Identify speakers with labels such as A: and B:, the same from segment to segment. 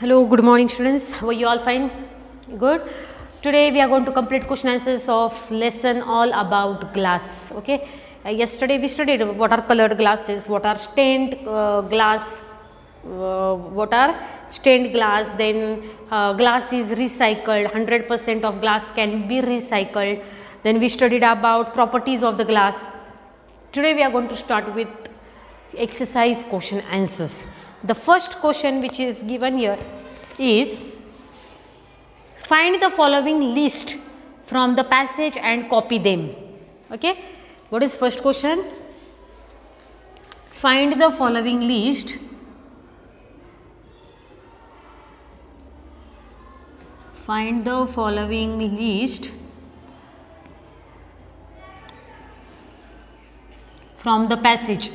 A: Hello, good morning students. How are you all? Fine? Good. Today we are going to complete question answers of lesson all about glass. Okay. Yesterday we studied what are colored glasses, what are stained glass, what are stained glass. Then glass is recycled. 100% of glass can be recycled. Then we studied about properties of the glass. Today we are going to start with exercise question answers. The first question which is given here is find the following list from the passage and copy them. Okay, what is first question? Find the following list from the passage.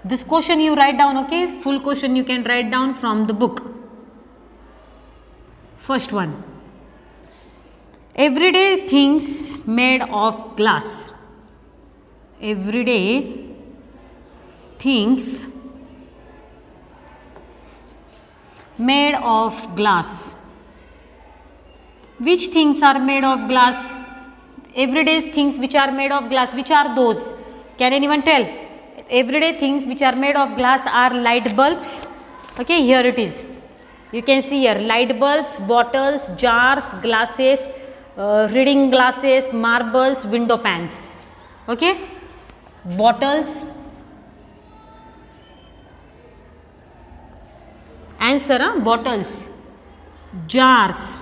A: This question you write down, okay? Full question you can write down from the book. First one. Everyday things made of glass. Everyday things made of glass. Which things are made of glass? Everyday things which are made of glass. Which are those? Can anyone tell? Everyday things which are made of glass are light bulbs. Okay, here it is. You can see here light bulbs, bottles, jars, glasses, reading glasses, marbles, window pans. Okay, bottles. Answer, bottles, jars,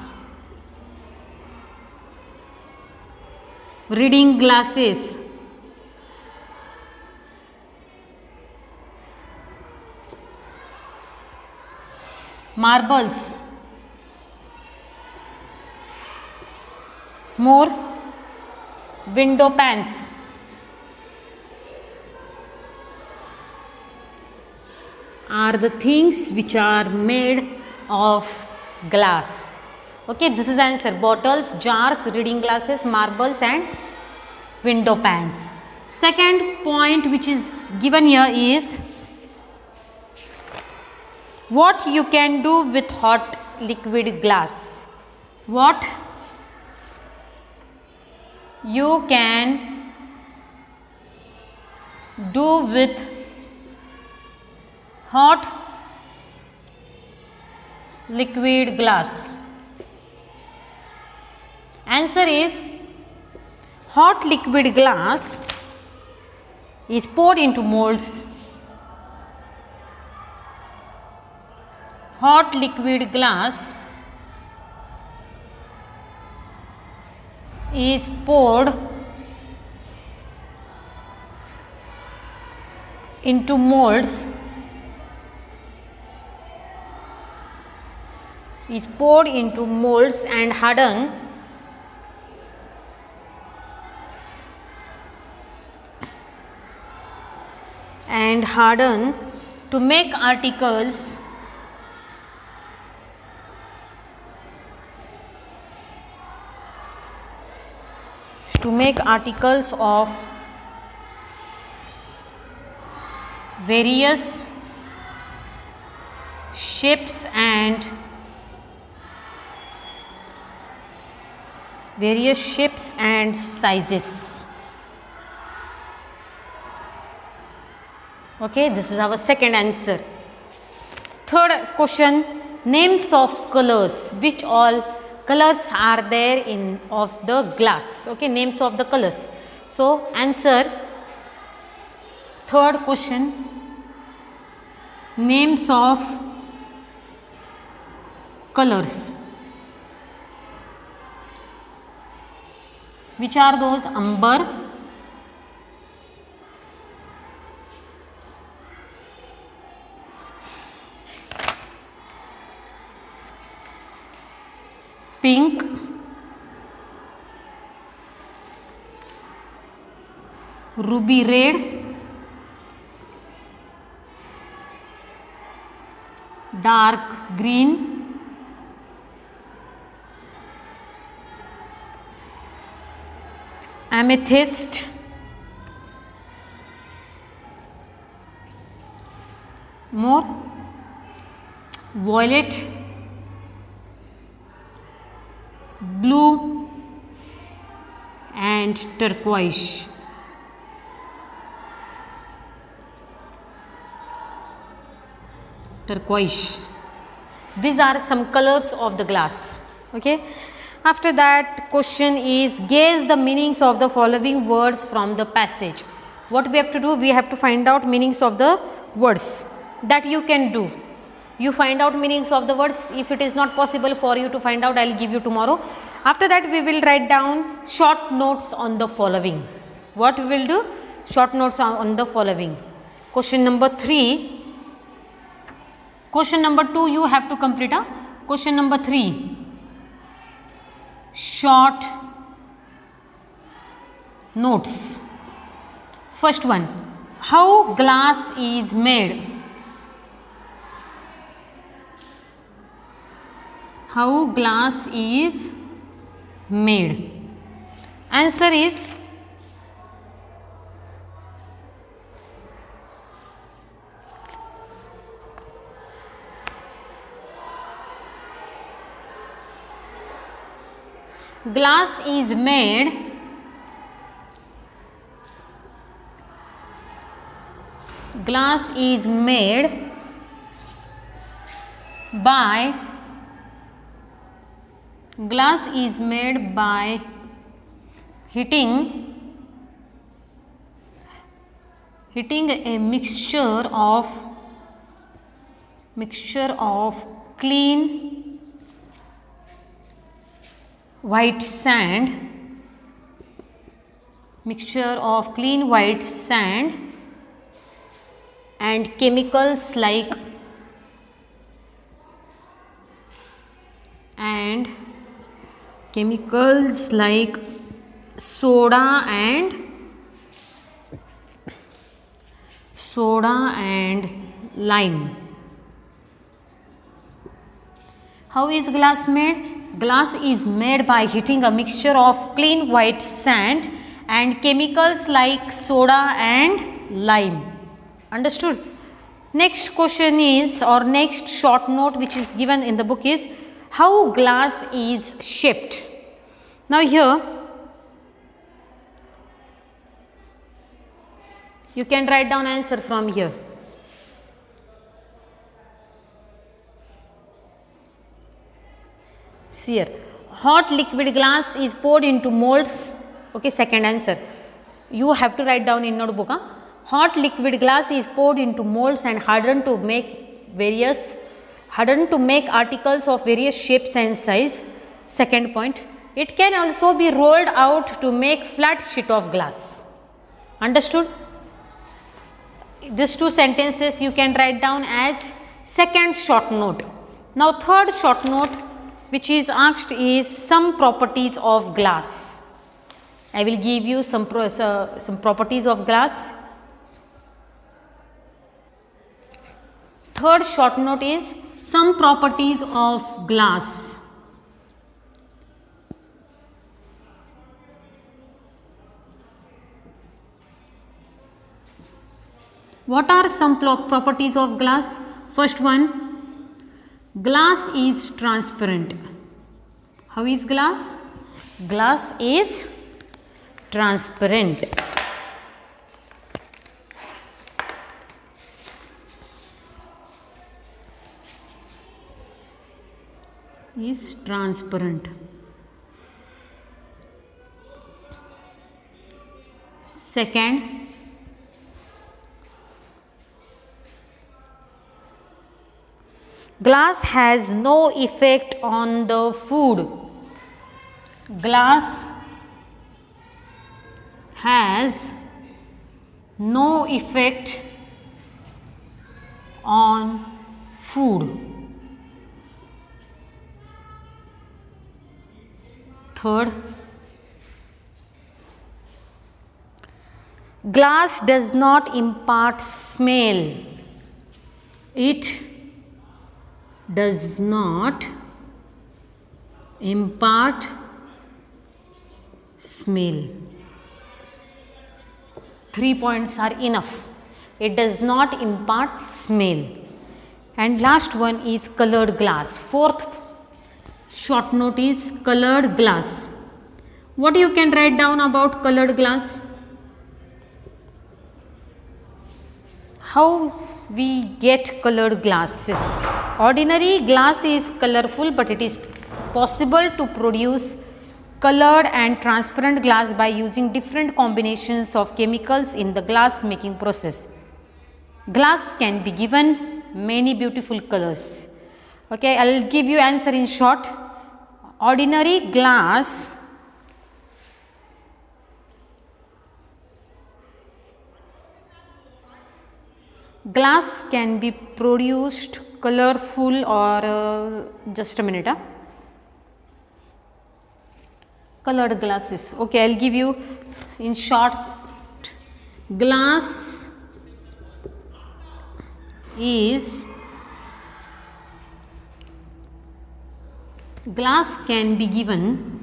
A: reading glasses, marbles, more window pans, are the things which are made of glass. Okay, this is answer. Bottles, jars, reading glasses, marbles and window pans. Second point which is given here is what you can do with hot liquid glass. What you can do with hot liquid glass. Answer is hot liquid glass is poured into molds. Hot liquid glass is poured into molds. Is poured into molds and harden to make articles of various shapes and sizes. Okay, this is our second answer. Third question, names of colors. Which all colors are there in of the glass? Okay, names of the colors. So answer third question, names of colors. Which are those? Amber, pink, ruby red, dark green, amethyst, more violet, blue and turquoise. Turquoise. These are some colors of the glass. Okay. After that, question is guess the meanings of the following words from the passage. What we have to do? We have to find out meanings of the words. That you can do. You find out meanings of the words. If it is not possible for you to find out, I will give you tomorrow. After that, we will write down short notes on the following. What we will do? Short notes on the following. Question number 3. Question number 2 you have to complete. Question number 3. Short notes. First one. How glass is made? How glass is made? Answer is glass is made by heating a mixture of clean white sand and chemicals like soda and lime. How is glass made? Glass is made by heating a mixture of clean white sand and chemicals like soda and lime. Understood? Next question is, or next short note which is given in the book is, how glass is shaped. Now here you can write down answer from here. See here, hot liquid glass is poured into molds. Okay, second answer. You have to write down in notebook. Hot liquid glass is poured into molds and hardened to make articles of various shapes and size. Second point. It can also be rolled out to make flat sheet of glass. Understood? These two sentences you can write down as second short note. Now third short note which is asked is some properties of glass. I will give you some properties of glass. Third short note is some properties of glass. What are some properties of glass? First one, glass is transparent. How is glass? Glass is transparent. Is transparent. Second, glass has no effect on the food. Glass has no effect on food. Third, glass does not impart smell. It does not impart smell. 3 points are enough. It does not impart smell. And last one is colored glass. Fourth short note is colored glass. What you can write down about colored glass? How we get colored glasses? Ordinary glass is colorful, but it is possible to produce colored and transparent glass by using different combinations of chemicals in the glass making process. Glass can be given many beautiful colors. Okay, I will give you answer in short. Ordinary glass can be produced colorful or just a minute. Colored glasses. Okay, I will give you in short. Glass can be given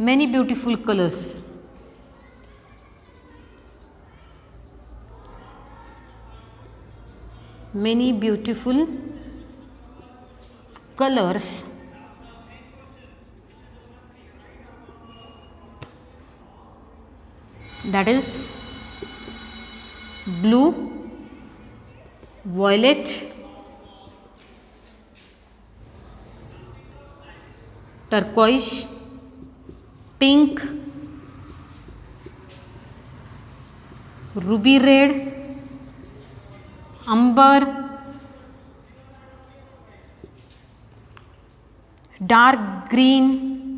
A: many beautiful colors. Many beautiful colors that is blue, violet, turquoise, pink, ruby red, amber, dark green,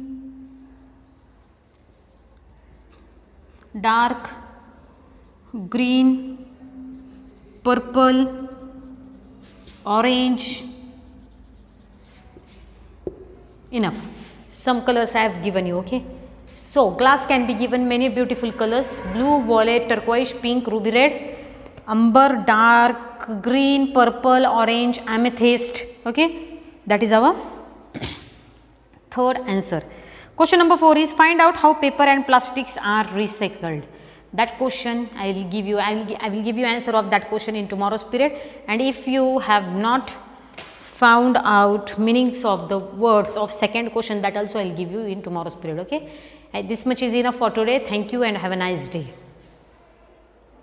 A: purple, orange. Enough. Some colors I have given you. Okay. So glass can be given many beautiful colors: blue, violet, turquoise, pink, ruby red, amber, dark green, purple, orange, amethyst. Okay, that is our third answer. Question number 4 is find out how paper and plastics are recycled. That question I will give you answer of that question in tomorrow's period. And if you have not found out meanings of the words of second question, that also I will give you in tomorrow's period. Okay, this much is enough for today. Thank you and have a nice day.